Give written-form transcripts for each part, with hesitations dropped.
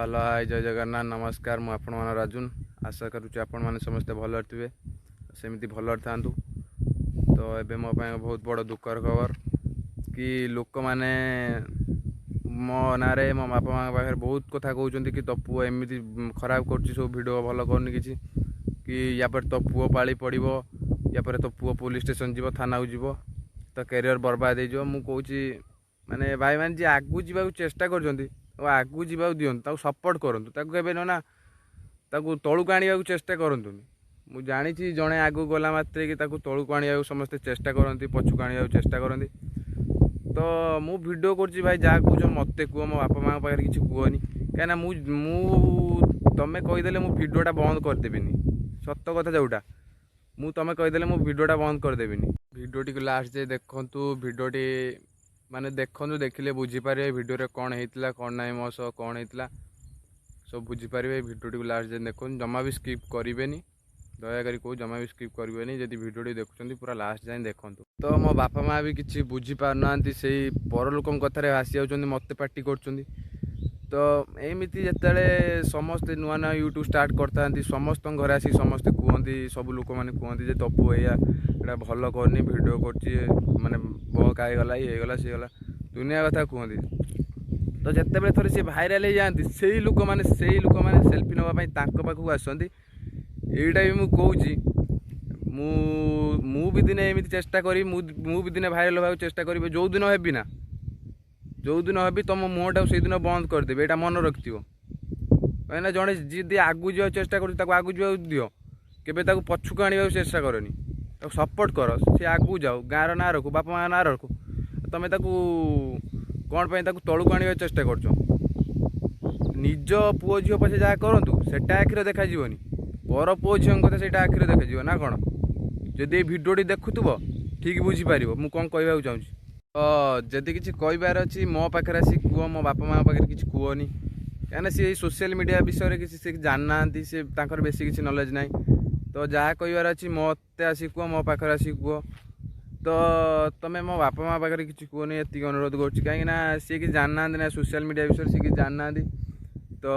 Hello hi जय जगन्नाथ नमस्कार मु आपण मान राजुन आशा करुच्ची आपण मैंने समस्ते भल थे सेमती भल था। तो एबे मो बहुत बड़ दुखर खबर कि लोक मैंने मो ना मो बापा माँ पाखे बहुत कथा कहते कि तो पुओ एमती खराब कर सब भिड भल करनी कि या पर तो पुओ पाली पड़ो या पर तो पुओ पुलिस स्टेशन जीव थाना को जीव तो कैरियर बर्बाद हो मु कौच माने भाई मैंने जी आगू जावाक चेष्टा कर आगू जावाक दिंतु सपोर्ट करूँ ना तलू आने चेष्टा करूँ मु जानी जड़े आगू गला मात्रे कि तलू आने समस्ते चेष्टा करती पछुक आने चेष्टा करती। तो मु भिडियो कर भाई जहाँ कह मत कह मो बापा माँ पाखे किसी कहनी कहीं तुम्हें कहीदे मु भिडियोटा बंद करदेवि सत कथा जोटा मु तुम्हें कहीदे मु भिडियोटा बंद करदेवि भिडियोटी को लास्ट जाए देखु भिडियोटी माने देखु देखिले बुझीपारे भिडियो कौन होता कौन ना मो सह कौन होता सब बुझीपारे भिडियोटी को लास्ट जाए देखो जमा भी स्किप करेनि दयाकोरी कौ जमा भी स्किप करेनि जब भिडियोटी देखुं पूरा लास्ट जाए देखु। तो मो बापा माँ भी किसी बुझीपारना से परलोक कथार भासी जाऊँ मत पार्टी कर। तो एमती जिते समस्ते नुआ नुआ यूट्यूब स्टार्ट करता समस्त घर आसिक समस्ते कहते सब लोक मैंने कहते तपु एया भल करनी भिड कर माने बहकाईगला ये गला सी गला दुनिया कथा कहते। तो जिते बड़े थोड़े सी भाइराल हो जाती से लोक मैंने सेल्फी नापी पाखक आसती यहीटा भी मुझे मु भी दिने एमती चेष्टा करी मु भी दिने भाइराल होगा चेष्टा करी जो दिन हेबी ना जो दिन हेबी तुम मुहटा से दिन बंद करदेवी यहाँ मन रखिथ कहीं जड़े जी आगू जा चेष्टा कर आगू जा दियो केवे पछुक आने चेष्टा करनी सपोर्ट कर सी आगू जाओ गाँव ना रखु बापा माँ ना रखु तुम्हें कौन पर तलू आने चेष्टा कर निज पुओ झील पछे जहाँ करूँ से आखिर देखा पर पुओ झील कथा से आखिर देखा ना कौन जदि भिडियोटी देखुव ठीक बुझीपार मु कौन कहवाक चाहूँगी। तो जदि किसी कहार अच्छी मो पाखे आसी कह मो बापा माँ पाखे किसी कहनी कहीं सी सोशल मीडिया विषय किसी जानना सी बेसी किसी नॉलेज ना। तो जहाँ कहार अच्छी मत आसी कह मो पाखे आसी कह तो तुम्हें मो बापा माँ पाखे किसी कहनी ये अनुरोध कहीं सी कि जानना ना सोशल मीडिया विषय सी कि जानना। तो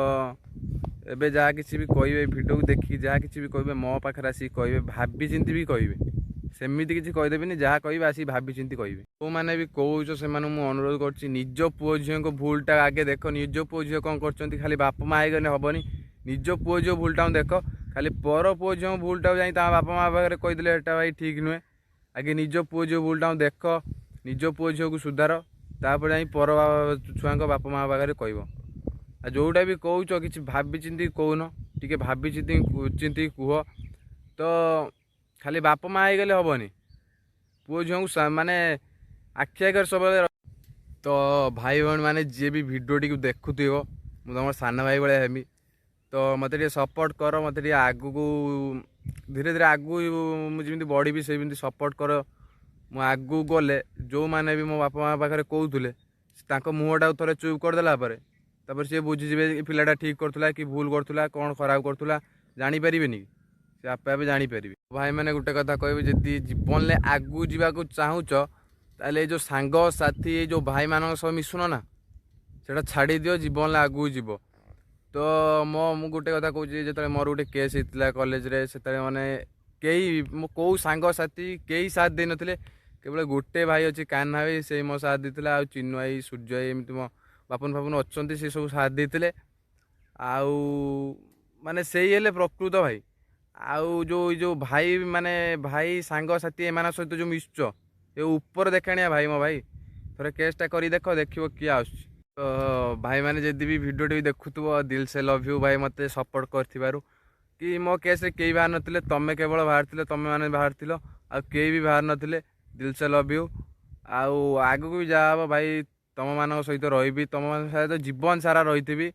एबे जहाँ किसी भी कहे भिडियो को देखिए जहाँ किसी भी कहे मो पाखे आसिक कहे भाभी चिंती भी कहे सेमती किसी कहीदेवी जहाँ कहे आसिक भाभी चिंती कहे जो मैंने भी कौच से अनुरोध कर निज पुओ झील को भूलटा आगे देख निज पुओ झील कौन कर खाली बापा माँ आईगले हेनी निज पुओ झील भूलटा देख खाली पर पुओ झील भूलटा जाए बापा माँ पाखे कहीदेले एटा भाई ठीक नुहे आगे निज पुओ झील भूलटा देख निज पुओ झील को सुधार तापर जा पर छुआ बापा माँ पाखे कह जोटा भी कौच कि भाभी चिंती कौन टे भाभी चिंती कह। तो खाली बापा माँ आईगले हेनी पुओ झील माने आखि आगे सब। तो भाई भौणी मैंने जी भी भिडियोटी देखु मुझे तुम सान भाई भाया हेमी तो मत सपोर्ट कर मत आगू को धीरे धीरे आगू मुझे बढ़ी से सपोर्ट कर मु आगू गले जो मैंने भी मो बापा माँ पाखे कहते मुहटा थे चुप करदेला सी बुझीजे पिलाटा ठीक करूला कि भूल करूला कौन खराब करूला जापर कि से आपे आपे जापर। भाई मैंने गोटे कथा कह जी जीवन में आगू जावाक चाहूच ताले जो सांग साथी जो भाई मान सब मिशुन ना से छाड़ी दियो जीवन में आगू जीव। तो मु गोटे कथा कहूँ जो मोर गोटे केस होता कॉलेज से मैंने कई मो कौ सांग साथी कई साथ दे नथिले केवल गोटे भाई अच्छी कान्हा भाई से मो साथ देते आ चिन्नु भाई सूर्य भाई एमती मो बापन फापन अच्छा से सब साथ देते आउ माने से ही प्रकृत भाई आउ जो भाई माने भाई सांग साथी एम सहित जो मिशुच ये ऊपर देखाणिया भाई मो भाई थोड़े केसटा कर देख देखो किए आस। तो भाई मैंने जब भी भिडियो भी देखुव दिल से लव यू भाई मत सपोर्ट कर कि मो केस कई बाहर नथिले तमें केवल बाहर तमें मैंने बाहर आ कई भी बाहर नथिले दिल से लव यू आउ आगू भी जहाँ भाई तुम मान सहित रही तुम मान सहित जीवन सारा रही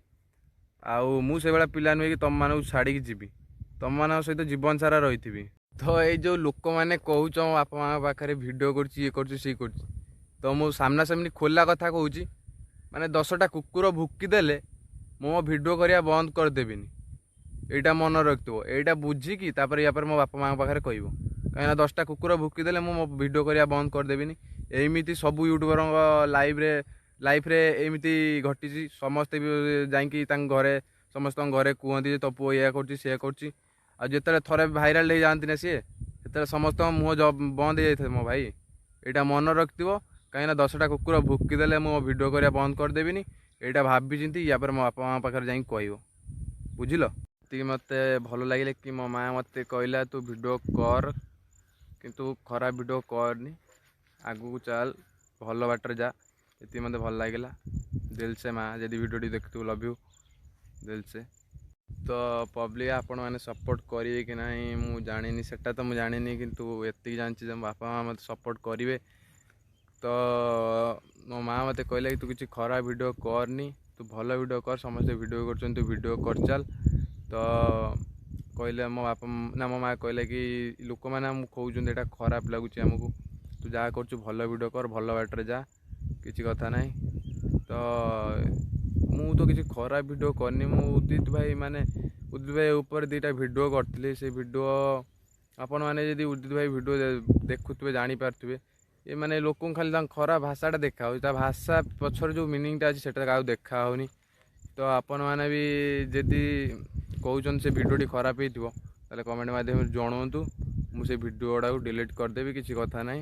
आउ मुझे भाया पिला नुहे कि तुम मान छाड़ी जी तुम मान सहित जीवन सारा रही। तो ये जो लोक मैंने कहूच मो बापा माँ पाखे भिडियो कर तो मु सामना सामनी खोला कथा कहूँ माने 10टा कुकुर भुकिदेले मो भिडियो करिया बंद करदेविनी यहाँ मन रखिथो यहाँ बुझिकी या मो बापा माँ पाखे कह कहीं 10टा कुकुर भुकिदेले मो भिडियो करिया बंद करदेविनी एमती सब यूट्यूबर लाइव रे ଲାଇଫ୍ରେ ଏମିତି ଘଟିଛି। ସମସ୍ତେ ବି ଯାଇକି ତାଙ୍କ ଘରେ ସମସ୍ତଙ୍କ ଘରେ କୁହନ୍ତି ଯେ ତୋ ପୁଅ ଏଇଆ କରୁଛି ସେୟା କରୁଛି। ଆଉ ଯେତେବେଳେ ଥରେ ଭାଇରାଲ୍ ହେଇଯାଆନ୍ତି ନା ସିଏ, ସେତେବେଳେ ସମସ୍ତଙ୍କ ମୁହଁ ବନ୍ଦ ହେଇଯାଇଥାଏ ମୋ ଭାଇ। ଏଇଟା ମନେ ରଖିଥିବ, କାହିଁକିନା 10ଟା କୁକୁର ଭୁକି ଦେଲେ ମୁଁ ଭିଡ଼ିଓ କରିବା ବନ୍ଦ କରିଦେବିନି। ଏଇଟା ଭାବିଚିନ୍ତି ୟା ପରେ ମୋ ବାପା ମାଆ ପାଖରେ ଯାଇକି କହିବ, ବୁଝିଲ। ଏତିକି ମୋତେ ଭଲ ଲାଗିଲେ କି ମୋ ମାଆ ମୋତେ କହିଲା ତୁ ଭିଡ଼ିଓ କର, କିନ୍ତୁ ଖରାପ ଭିଡ଼ିଓ କରନି, ଆଗକୁ ଚାଲ, ଭଲ ବାଟରେ ଯା। ଏତିକି ମୋତେ ଭଲ ଲାଗିଲା। ଦିଲ୍ସେ ମାଆ ଯଦି ଭିଡ଼ିଓଟି ଦେଖୁଥିବୁ, ଲଭ୍ ୟୁ ଦିଲ୍ସେ। ତ ପବ୍ଲିକ୍ ଆପଣମାନେ ସପୋର୍ଟ କରିବେ କି ନାହିଁ ମୁଁ ଜାଣିନି, ସେଟା ତ ମୁଁ ଜାଣିନି, କିନ୍ତୁ ଏତିକି ଜାଣିଛି ଯେ ମୋ ବାପା ମାଆ ମୋତେ ସପୋର୍ଟ କରିବେ। ତ ମୋ ମାଆ ମୋତେ କହିଲା କି ତୁ କିଛି ଖରାପ ଭିଡ଼ିଓ କରନି, ତୁ ଭଲ ଭିଡ଼ିଓ କର, ସମସ୍ତେ ଭିଡ଼ିଓ କରୁଛନ୍ତି ତୁ ଭିଡ଼ିଓ କରିଚାଲ। ତ କହିଲେ ମୋ ବାପା ନା ମୋ ମାଆ କହିଲା କି ଲୋକମାନେ ଆମକୁ କହୁଛନ୍ତି ଏଇଟା ଖରାପ ଲାଗୁଛି ଆମକୁ, ତୁ ଯାହା କରୁଛୁ ଭଲ ଭିଡ଼ିଓ କର, ଭଲ ବାଟରେ ଯା, କିଛି କଥା ନାହିଁ। ତ ମୁଁ ତ କିଛି ଖରାପ ଭିଡ଼ିଓ କରିନି। ମୁଁ ଉଦିତ ଭାଇ ଉପରେ 2ଟା ଭିଡ଼ିଓ କରିଥିଲି। ସେ ଭିଡ଼ିଓ ଆପଣମାନେ ଯଦି ଉଦିତ ଭାଇ ଭିଡ଼ିଓ ଦେଖୁଥିବେ ଜାଣିପାରୁଥିବେ, ଏମାନେ ଲୋକଙ୍କୁ ଖାଲି ତାଙ୍କ ଖରାପ ଭାଷାଟା ଦେଖା ହେଉଛି, ତା ଭାଷା ପଛରେ ଯେଉଁ ମିନିଂଟା ଅଛି ସେଇଟା କାହାକୁ ଦେଖା ହେଉନି। ତ ଆପଣମାନେ ବି ଯଦି କହୁଛନ୍ତି ସେ ଭିଡ଼ିଓଟି ଖରାପ ହେଇଥିବ, ତାହେଲେ କମେଣ୍ଟ ମାଧ୍ୟମରେ ଜଣାନ୍ତୁ। ମୁଁ ସେ ଭିଡ଼ିଓ ଗୁଡ଼ାକୁ ଡିଲିଟ୍ କରିଦେବି, କିଛି କଥା ନାହିଁ।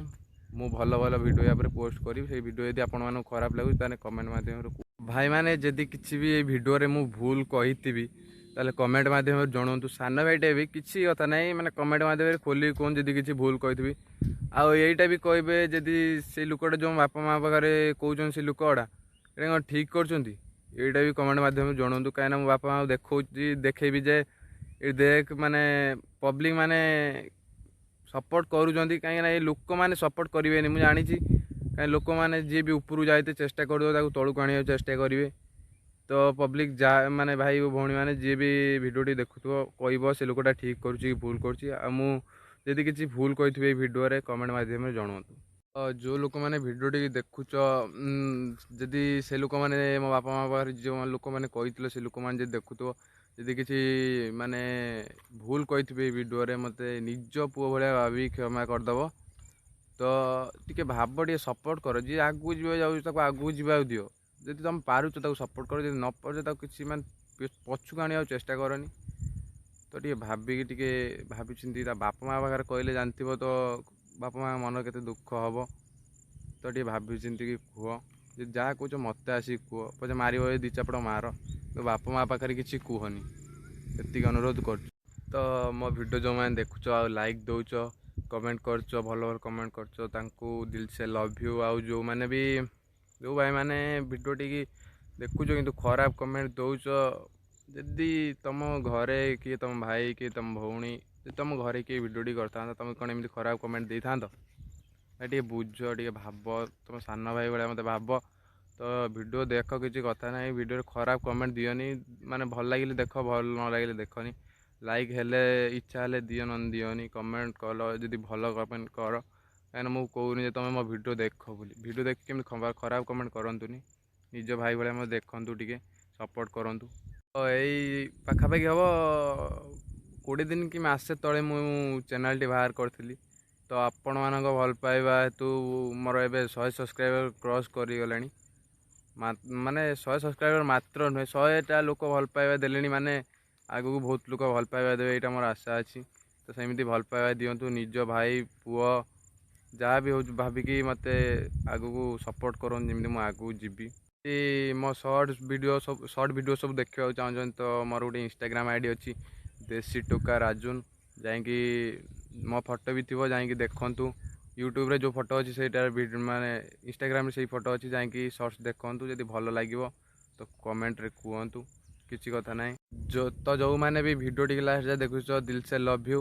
ମୁଁ ଭଲ ଭଲ ଭିଡ଼ିଓ ୟା ପରେ ପୋଷ୍ଟ କରିବି। ସେଇ ଭିଡ଼ିଓ ଯଦି ଆପଣମାନଙ୍କୁ ଖରାପ ଲାଗୁଛି ତାହେଲେ କମେଣ୍ଟ ମାଧ୍ୟମରେ ଭାଇମାନେ ଯଦି କିଛି ବି ଏଇ ଭିଡ଼ିଓରେ ମୁଁ ଭୁଲ କହିଥିବି ତାହେଲେ କମେଣ୍ଟ ମାଧ୍ୟମରେ ଜଣାନ୍ତୁ। ସାନ ଭାଇଟେ ବି କିଛି କଥା ନାହିଁ, ମାନେ କମେଣ୍ଟ ମାଧ୍ୟମରେ ଖୋଲିକି କୁହନ୍ତୁ ଯଦି କିଛି ଭୁଲ କହିଥିବି। ଆଉ ଏଇଟା ବି କହିବେ ଯଦି ସେ ଲୋକଟା ଯେଉଁ ବାପା ମାଆ ପାଖରେ କହୁଛନ୍ତି ସେ ଲୋକଟା ଏଇଟା କ'ଣ ଠିକ୍ କରୁଛନ୍ତି, ଏଇଟା ବି କମେଣ୍ଟ ମାଧ୍ୟମରେ ଜଣାନ୍ତୁ। କାହିଁକିନା ମୋ ବାପା ମାଆକୁ ଦେଖେଇବି ଯେ ଏ ଦେଖ, ମାନେ ପବ୍ଲିକ୍ ମାନେ ସପୋର୍ଟ କରୁଛନ୍ତି। କାହିଁକିନା ଏ ଲୋକମାନେ ସପୋର୍ଟ କରିବେନି ମୁଁ ଜାଣିଛି, କାହିଁକି ଲୋକମାନେ ଯିଏ ବି ଉପରକୁ ଯାଇତେ ଚେଷ୍ଟା କରୁଥିବ ତାକୁ ତଳକୁ ଆଣିବାକୁ ଚେଷ୍ଟା କରିବେ। ତ ପବ୍ଲିକ୍ ମାନେ ଭାଇ ଓ ଭଉଣୀମାନେ ଯିଏ ବି ଭିଡ଼ିଓଟି ଦେଖୁଥିବ କହିବ ସେ ଲୋକଟା ଠିକ୍ କରୁଛି କି ଭୁଲ କରୁଛି। ଆଉ ମୁଁ ଯଦି କିଛି ଭୁଲ କହିଥିବି ଏଇ ଭିଡ଼ିଓରେ କମେଣ୍ଟ ମାଧ୍ୟମରେ ଜଣାନ୍ତୁ। ଯେଉଁ ଲୋକମାନେ ଭିଡ଼ିଓଟି ଦେଖୁଛ, ଯଦି ସେ ଲୋକମାନେ ମୋ ବାପା ମାଆ ପାଖରେ ଯେଉଁ ଲୋକମାନେ କହିଥିଲେ ସେ ଲୋକମାନେ ଯଦି ଦେଖୁଥିବ, ଯଦି କିଛି ମାନେ ଭୁଲ କହିଥିବେ ଏଇ ଭିଡ଼ିଓରେ, ମୋତେ ନିଜ ପୁଅ ଭଳିଆ ଭାବି କ୍ଷମା କରିଦେବ। ତ ଟିକେ ଭାବ, ଟିକେ ସପୋର୍ଟ କର। ଯିଏ ଆଗକୁ ଯିବାକୁ ଯାଉଛି ତାକୁ ଆଗକୁ ଯିବାକୁ ଦିଅ। ଯଦି ତୁମେ ପାରୁଛ ତାକୁ ସପୋର୍ଟ କର, ଯଦି ନ ପାରୁଛ ତାକୁ କିଛି ମାନେ ପଛକୁ ଆଣିବାକୁ ଚେଷ୍ଟା କରନି। ତ ଟିକେ ଭାବିକି ଟିକେ ଭାବିଚିନ୍ତି ତା ବାପା ମାଆ ପାଖରେ କହିଲେ ଜାଣିଥିବ ତ ବାପା ମାଆ ମନ କେତେ ଦୁଃଖ ହେବ। ତ ଟିକେ ଭାବିଚିନ୍ତିକି କୁହ, ଯଦି ଯାହା କହୁଛ ମୋତେ ଆସିକି କୁହ, ପଛେ ମାରିବ ଯଦି 2 ଚାପଡ଼ ମାର, ତ ବାପା ମାଆ ପାଖରେ କିଛି କୁହନି, ଏତିକି ଅନୁରୋଧ କରୁଛୁ। ତ ମୋ ଭିଡ଼ିଓ ଯେଉଁମାନେ ଦେଖୁଛ ଆଉ ଲାଇକ୍ ଦେଉଛ, କମେଣ୍ଟ କରୁଛ, ଭଲ ଭଲ କମେଣ୍ଟ କରୁଛ, ତାଙ୍କୁ ଦିଲ୍ସେ ଲଭ୍ ୟୁ। ଆଉ ଯେଉଁ ଭାଇମାନେ ଭିଡ଼ିଓଟିକି ଦେଖୁଛ କିନ୍ତୁ ଖରାପ କମେଣ୍ଟ ଦେଉଛ, ଯଦି ତୁମ ଘରେ କିଏ ତୁମ ଭାଇ କିଏ ତୁମ ଭଉଣୀ, ଯଦି ତୁମ ଘରେ କିଏ ଭିଡ଼ିଓଟି କରିଥାନ୍ତା, ତୁମେ କ'ଣ ଏମିତି ଖରାପ କମେଣ୍ଟ ଦେଇଥାନ୍ତ? ଟିକେ ବୁଝ, ଟିକେ ଭାବ, ତୁମ ସାନ ଭାଇ ଭଳିଆ ମୋତେ ଭାବ। ତ ଭିଡ଼ିଓ ଦେଖ, କିଛି କଥା ନାହିଁ, ଭିଡ଼ିଓରେ ଖରାପ କମେଣ୍ଟ ଦିଅନି। ମାନେ ଭଲ ଲାଗିଲେ ଦେଖ, ଭଲ ନ ଲାଗିଲେ ଦେଖନି। ଲାଇକ୍ ହେଲେ ଇଚ୍ଛା ହେଲେ ଦିଅ, ନ ଦିଅନି। କମେଣ୍ଟ କର ଯଦି ଭଲ କମେଣ୍ଟ କର, କାହିଁକିନା ମୁଁ କହୁନି ଯେ ତୁମେ ମୋ ଭିଡ଼ିଓ ଦେଖ ବୋଲି। ଭିଡ଼ିଓ ଦେଖି କେମିତି ଖରାପ କମେଣ୍ଟ କରନ୍ତୁନି। ନିଜ ଭାଇ ଭଳିଆ ମୋତେ ଦେଖନ୍ତୁ, ଟିକେ ସପୋର୍ଟ କରନ୍ତୁ। ତ ଏଇ ପାଖାପାଖି ହେବ 20 ଦିନ କି ମାସେ ତଳେ ମୁଁ ଚ୍ୟାନେଲ୍ଟି ବାହାର କରିଥିଲି। ତ ଆପଣମାନଙ୍କ ଭଲ ପାଇବା ହେତୁ ମୋର ଏବେ 100 ସବସ୍କ୍ରାଇବର୍ କ୍ରସ୍ କରିଗଲାଣି। ମାନେ 100 ସବସ୍କ୍ରାଇବର୍ ମାତ୍ର ନୁହେଁ, 100ଟା ଲୋକ ଭଲ ପାଇବା ଦେଲେଣି, ମାନେ ଆଗକୁ ବହୁତ ଲୋକ ଭଲ ପାଇବା ଦେବେ, ଏଇଟା ମୋର ଆଶା ଅଛି। ତ ସେମିତି ଭଲ ପାଇବା ଦିଅନ୍ତୁ। ନିଜ ଭାଇ ପୁଅ ଯାହା ବି ହେଉଛି ଭାବିକି ମୋତେ ଆଗକୁ ସପୋର୍ଟ କରନ୍ତୁ, ଯେମିତି ମୁଁ ଆଗକୁ ଯିବି। ମୋ ସର୍ଟ ଭିଡ଼ିଓ ସବୁ ଦେଖିବାକୁ ଚାହୁଁଛନ୍ତି ତ ମୋର ଗୋଟେ ଇନଷ୍ଟାଗ୍ରାମ୍ ଆଇଡ଼ି ଅଛି, ଦେଶୀ ଟୋକା ରାଜୁନ। ଯାଇକି ମୋ ଫଟୋ ବି ଥିବ, ଯାଇକି ଦେଖନ୍ତୁ। ୟୁଟ୍ୟୁବରେ ଯେଉଁ ଫଟୋ ଅଛି ସେଇଟା ମାନେ ଇନଷ୍ଟାଗ୍ରାମରେ ସେଇ ଫଟୋ ଅଛି, ଯାଇକି ସର୍ଟସ୍ ଦେଖନ୍ତୁ। ଯଦି ଭଲ ଲାଗିବ ତ କମେଣ୍ଟରେ କୁହନ୍ତୁ, କିଛି କଥା ନାହିଁ। ତ ଯେଉଁମାନେ ବି ଭିଡ଼ିଓଟିକି ଲାଷ୍ଟ ଯାଏ ଦେଖୁଛ, ଦିଲ୍ସେ ଲଭ୍ ୟୁ,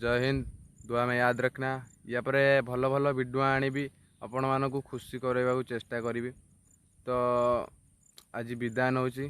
ଜୟ ହିନ୍ଦ, ଦୁଆ ମେ ୟାଦ ରଖନା। ୟା ପରେ ଭଲ ଭଲ ଭିଡ଼ିଓ ଆଣିବି, ଆପଣମାନଙ୍କୁ ଖୁସି କରାଇବାକୁ ଚେଷ୍ଟା କରିବି। ତ ଆଜି ବିଦାୟ ନେଉଛି।